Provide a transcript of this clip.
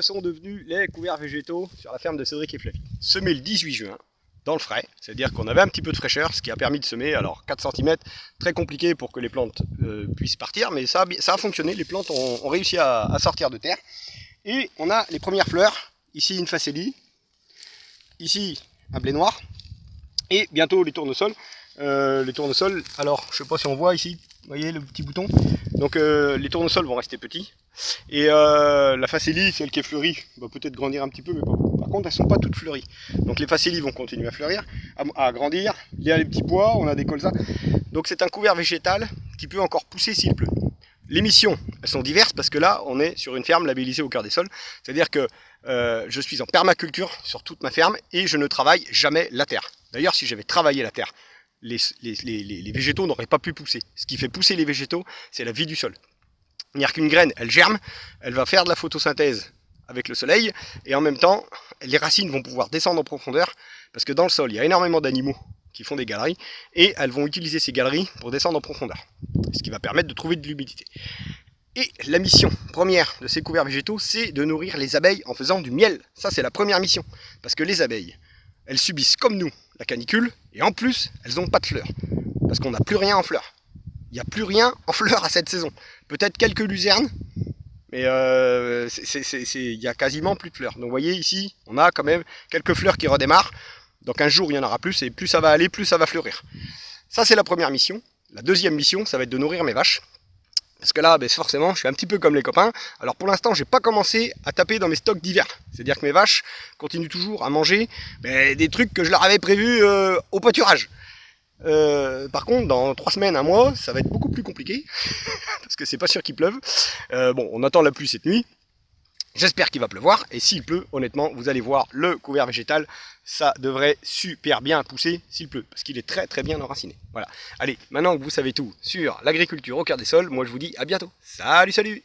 Sont devenus les couverts végétaux sur la ferme de Cédric et Flavie. Semés le 18 juin, dans le frais, c'est-à-dire qu'on avait un petit peu de fraîcheur, ce qui a permis de semer, alors 4 cm, très compliqué pour que les plantes puissent partir, mais ça a fonctionné, les plantes ont réussi à sortir de terre. Et on a les premières fleurs, ici une facélie, ici un blé noir, et bientôt les tournesols. Alors je ne sais pas si on voit ici, vous voyez le petit bouton, donc les tournesols vont rester petits. Et la facélie, celle qui est fleurie, va peut-être grandir un petit peu, mais pas beaucoup. Par contre, elles ne sont pas toutes fleuries. Donc les facélies vont continuer à fleurir, à grandir. Il y a les petits pois, on a des colzas. Donc c'est un couvert végétal qui peut encore pousser s'il pleut. Les missions, elles sont diverses parce que là, on est sur une ferme labellisée au cœur des sols. C'est-à-dire que je suis en permaculture sur toute ma ferme et je ne travaille jamais la terre. D'ailleurs, si j'avais travaillé la terre, les végétaux n'auraient pas pu pousser. Ce qui fait pousser les végétaux, c'est la vie du sol. C'est-à-dire qu'une graine, elle germe, elle va faire de la photosynthèse avec le soleil, et en même temps, les racines vont pouvoir descendre en profondeur, parce que dans le sol, il y a énormément d'animaux qui font des galeries, et elles vont utiliser ces galeries pour descendre en profondeur, ce qui va permettre de trouver de l'humidité. Et la mission première de ces couverts végétaux, c'est de nourrir les abeilles en faisant du miel. Ça, c'est la première mission, parce que les abeilles, elles subissent comme nous la canicule, et en plus, elles n'ont pas de fleurs, parce qu'on n'a plus rien en fleurs. Il n'y a plus rien en fleurs à cette saison. Peut-être quelques luzernes, mais il n'y a quasiment plus de fleurs. Donc vous voyez ici, on a quand même quelques fleurs qui redémarrent. Donc un jour, il y en aura plus, et plus ça va aller, plus ça va fleurir. Ça, c'est la première mission. La deuxième mission, ça va être de nourrir mes vaches. Parce que là, forcément, je suis un petit peu comme les copains. Alors pour l'instant, j'ai pas commencé à taper dans mes stocks d'hiver. C'est-à-dire que mes vaches continuent toujours à manger des trucs que je leur avais prévus au pâturage. Par contre, dans 3 semaines, un mois, ça va être beaucoup plus compliqué, parce que c'est pas sûr qu'il pleuve. Bon, on attend la pluie cette nuit, j'espère qu'il va pleuvoir, et s'il pleut, honnêtement, vous allez voir le couvert végétal, ça devrait super bien pousser s'il pleut, parce qu'il est très très bien enraciné. Voilà, allez, maintenant que vous savez tout sur l'agriculture au cœur des sols, moi je vous dis à bientôt. Salut, salut!